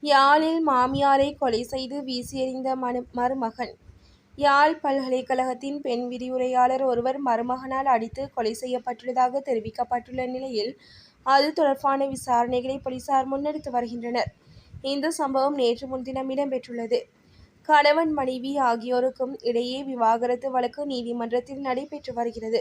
யாழில் மாமியாரை கொலை செய்து வீசி எறிந்த மருமகன். யாழ் பல்கலைக்கழகத்தின் பெண் விரிவுரையாளர் ஒருவர் மருமகனால் அடித்து கொலை செய்யப்பட்டுள்ளதாக தெரிவிக்கப்பட்டுள்ள நிலையில் அது தொடர்பான விசாரணைகளை போலீசார் முன்னெடுத்து வருகின்றனர். இந்த சம்பவம் நேற்று முன்தினம் இடம்பெற்றுள்ளது. கணவன் மனைவி ஆகியோருக்கும் இடையே விவாகரத்து வழக்கு நீதிமன்றத்தில் நடைபெற்று வருகிறது.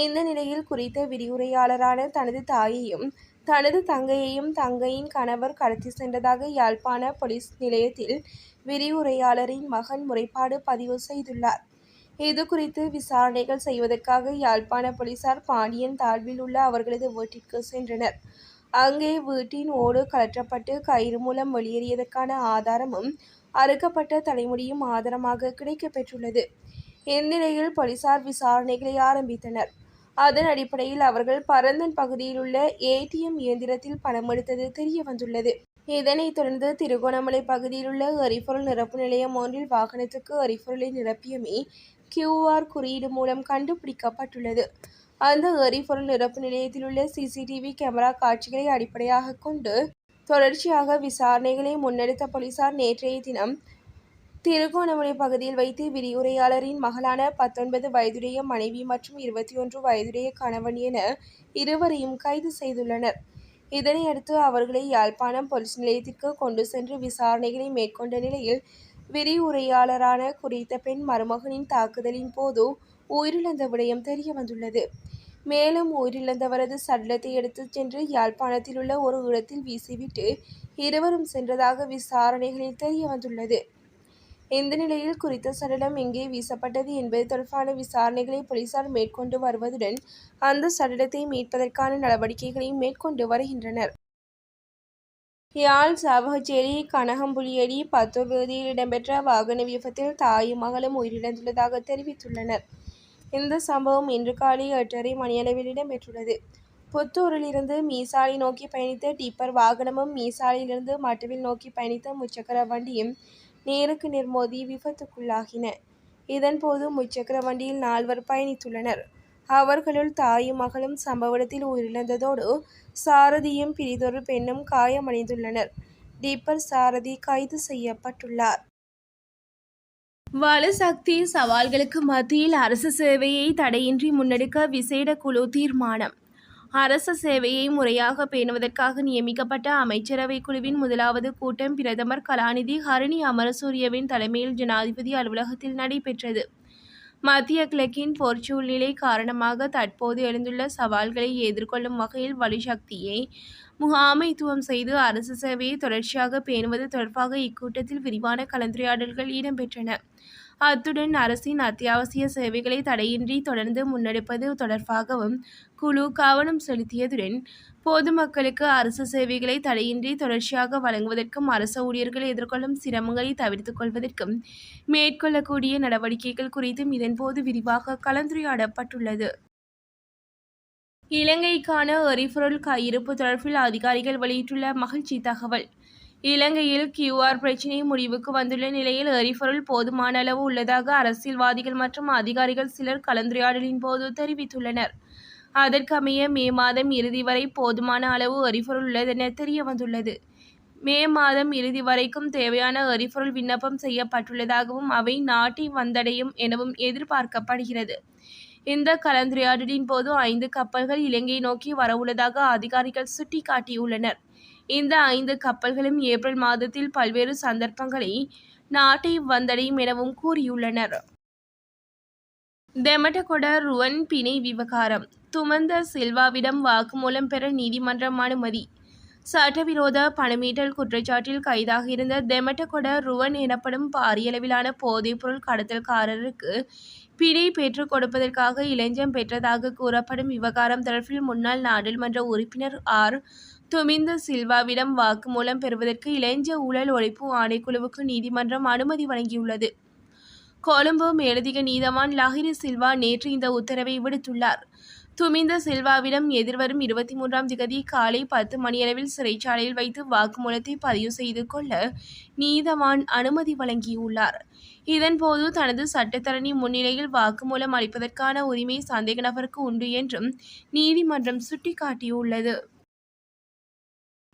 இந்த நிலையில் குறித்த விரிவுரையாளரான தனது தாயையும் தனது தங்கையையும் தங்கையின் கணவர் கடத்தி சென்றதாக யாழ்ப்பாண போலீஸ் நிலையத்தில் விரிவுரையாளரின் மகன் முறைப்பாடு பதிவு செய்துள்ளார். இது குறித்து விசாரணைகள் செய்வதற்காக யாழ்ப்பாண போலீசார் பாண்டியன் தாழ்வில் உள்ள அவர்களது வீட்டிற்கு சென்றனர். அங்கே வீட்டின் ஓடு கலற்றப்பட்டு கயிறு மூலம் வெளியேறியதற்கான ஆதாரமும் அறுக்கப்பட்ட தலைமுடியும் ஆதாரமாக கிடைக்கப்பெற்றுள்ளது. இந்நிலையில் போலீசார் விசாரணைகளை ஆரம்பித்தனர். அதன் அடிப்படையில் அவர்கள் பரந்தன் பகுதியில் உள்ள ATM இயந்திரத்தில் பணம் எடுத்தது தெரிய வந்துள்ளது. இதனைத் தொடர்ந்து திருகோணமலை பகுதியில் உள்ள எரிபொருள் நிரப்பு நிலையம் ஒன்றில் வாகனத்துக்கு எரிபொருளை நிரப்பியமே QR குறியீடு மூலம் கண்டுபிடிக்கப்பட்டுள்ளது. அந்த எரிபொருள் நிரப்பு நிலையத்தில் உள்ள CCTV கேமரா காட்சிகளை அடிப்படையாக கொண்டு தொடர்ச்சியாக விசாரணைகளை முன்னெடுத்த போலீசார் நேற்றைய தினம் திருகோணமலை பகுதியில் வைத்து விரிவுரையாளரின் மகளான 19 வயதுடைய மனைவி மற்றும் 21 வயதுடைய கணவன் என இருவரையும் கைது செய்துள்ளனர். இதனையடுத்து அவர்களை யாழ்ப்பாணம் போலீஸ் நிலையத்திற்கு கொண்டு சென்று விசாரணைகளை மேற்கொண்ட நிலையில் விரிவுரையாளரான குறித்த பெண் மருமகனின் தாக்குதலின் போது உயிரிழந்த விடயம் தெரிய வந்துள்ளது. மேலும் உயிரிழந்தவரது சடலத்தை எடுத்துச் சென்று யாழ்ப்பாணத்தில் உள்ள ஒரு இடத்தில் வீசிவிட்டு இருவரும் சென்றதாக விசாரணைகளில் தெரிய வந்துள்ளது. இந்த நிலையில் குறித்த சடலம் எங்கே வீசப்பட்டது என்பது தொடர்பான விசாரணைகளை போலீசார் மேற்கொண்டு வருவதுடன் அந்த சடலத்தை மீட்பதற்கான நடவடிக்கைகளையும் மேற்கொண்டு வருகின்றனர். யாழ் சாவகச்சேரி கனகம்புலியடி பத்தூர் வீதியில் இடம்பெற்ற வாகன விபத்தில் தாயும் மகளும் உயிரிழந்துள்ளதாக தெரிவித்துள்ளனர். இந்த சம்பவம் இன்று காலை 8:30 மணியளவில் இடம்பெற்றுள்ளது. புத்தூரிலிருந்து மீசாலை நோக்கி பயணித்த டிப்பர் வாகனமும் மீசாலையிலிருந்து மட்டுவில் நோக்கி பயணித்த முச்சக்கர வண்டியும் நேருக்கு நேர் மோதி விபத்துக்குள்ளாகின. இதன்போது முச்சக்கர வண்டியில் 4 பயணித்துள்ளனர். அவர்களுள் தாயும் மகளும் சம்பவ இடத்தில் உயிரிழந்ததோடு சாரதியும் பிரிதொரு பெண்ணும் காயமடைந்துள்ளனர். டிப்பர் சாரதி கைது செய்யப்பட்டுள்ளார். வலுசக்தி சவால்களுக்கு மத்தியில் அரசு சேவையை தடையின்றி முன்னெடுக்க விசேட குழு தீர்மானம். அரச சேவையை முறையாக பேணுவதற்காக நியமிக்கப்பட்ட அமைச்சரவை குழுவின் முதலாவது கூட்டம் பிரதமர் கலாநிதி ஹரணி அமரசூரியவின் தலைமையில் ஜனாதிபதி அலுவலகத்தில் நடைபெற்றது. மத்திய கிழக்கின் போர்ச்சூழ்நிலை காரணமாக தற்போது எழுந்துள்ள சவால்களை எதிர்கொள்ளும் வகையில் வலுசக்தியை முகாமைத்துவம் செய்து அரசு சேவையை தொடர்ச்சியாக பேணுவது தொடர்பாக இக்கூட்டத்தில் விரிவான கலந்துரையாடல்கள் இடம்பெற்றன. அத்துடன் அரசின் அத்தியாவசிய சேவைகளை தடையின்றி தொடர்ந்து முன்னெடுப்பது தொடர்பாகவும் குழு கவனம் செலுத்தியதுடன் பொதுமக்களுக்கு அரசு சேவைகளை தடையின்றி தொடர்ச்சியாக வழங்குவதற்கும் அரசு ஊழியர்கள் எதிர்கொள்ளும் சிரமங்களை தவிர்த்துக் கொள்வதற்கும் மேற்கொள்ளக்கூடிய நடவடிக்கைகள் குறித்தும் இதன்போது விரிவாக கலந்துரையாடப்பட்டுள்ளது. இலங்கைக்கான எரிபொருள் கையிருப்பு தொடர்பில் அதிகாரிகள் வெளியிட்டுள்ள மகிழ்ச்சி தகவல். இலங்கையில் QR பிரச்சினை முடிவுக்கு வந்துள்ள நிலையில் எரிபொருள் போதுமான அளவு உள்ளதாக அரசியல்வாதிகள் மற்றும் அதிகாரிகள் சிலர் கலந்துரையாடலின் போது தெரிவித்துள்ளனர். அதற்கமைய மே மாதம் இறுதி வரை போதுமான அளவு எரிபொருள் உள்ளதென தெரிய வந்துள்ளது. மே மாதம் இறுதி வரைக்கும் தேவையான எரிபொருள் விண்ணப்பம் செய்யப்பட்டுள்ளதாகவும் அவை நாட்டை வந்தடையும் எனவும் எதிர்பார்க்கப்படுகிறது. இந்த கலந்துரையாடலின் போது 5 கப்பல்கள் இலங்கை நோக்கி வரவுள்ளதாக அதிகாரிகள் சுட்டிக்காட்டியுள்ளனர். இந்த 5 கப்பல்களும் ஏப்ரல் மாதத்தில் பல்வேறு சந்தர்ப்பங்களை நாட்டை வந்தடையும் எனவும் கூறியுள்ளனர். தெமட்டகொட ருவன் பிணை விவகாரம். துமந்த சில்வாவிடம் வாக்குமூலம் பெற நீதிமன்றம் அனுமதி. சட்டவிரோத பணமீட்டல் குற்றச்சாட்டில் கைதாக இருந்த தெமட்டகொட ருவன் எனப்படும் பாரியளவிலான போதைப்பொருள் கடத்தல்காரருக்கு பிணை பெற்றுக் கொடுப்பதற்காக இலஞ்சம் பெற்றதாக கூறப்படும் விவகாரம் தொடர்பில் முன்னாள் நாடாளுமன்ற உறுப்பினர் துமிந்த சில்வாவிடம் வாக்குமூலம் பெறுவதற்கு இலஞ்ச ஊழல் ஒழிப்பு ஆணைக்குழுவுக்கு நீதிமன்றம் அனுமதி வழங்கியுள்ளது. கொழும்பு மேலதிக நீதவான் லஹிரி சில்வா நேற்று இந்த உத்தரவை விடுத்துள்ளார். துமிந்த சில்வாவிடம் எதிர்வரும் 23ஆம் திகதி காலை 10 மணியளவில் சிறைச்சாலையில் வைத்து வாக்குமூலத்தை பதிவு செய்து கொள்ள நீதவான் அனுமதி வழங்கியுள்ளார். இதன்போது தனது சட்டத்தரணி முன்னிலையில் வாக்குமூலம் அளிப்பதற்கான உரிமை சந்தேக நபருக்கு உண்டு என்றும் நீதிமன்றம் சுட்டிக்காட்டியுள்ளது.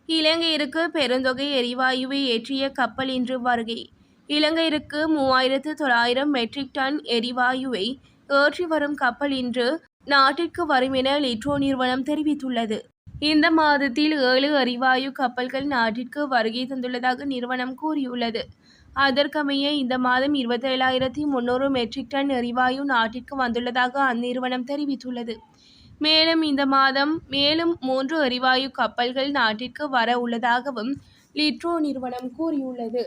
இலங்கையிற்கு பெருந்தொகை எரிவாயுவை ஏற்றிய கப்பல் இன்று வருகை. இலங்கையிற்கு 3900 மெட்ரிக் டன் எரிவாயுவை ஏற்றி வரும் கப்பல் இன்று நாட்டிற்கு வரும் என லிட்ரோ நிறுவனம் தெரிவித்துள்ளது. இந்த மாதத்தில் 7 எரிவாயு கப்பல்கள் நாட்டிற்கு வருகை தந்துள்ளதாக நிறுவனம் கூறியுள்ளது. அதற்கமைய இந்த மாதம் 27,300 மெட்ரிக் டன் எரிவாயு நாட்டிற்கு வந்துள்ளதாக அந்நிறுவனம் தெரிவித்துள்ளது. மேலும் இந்த மாதம் மேலும் 3 எரிவாயு கப்பல்கள் நாட்டிற்கு வர உள்ளதாகவும் லிட்ரோ நிறுவனம் கூறியுள்ளது.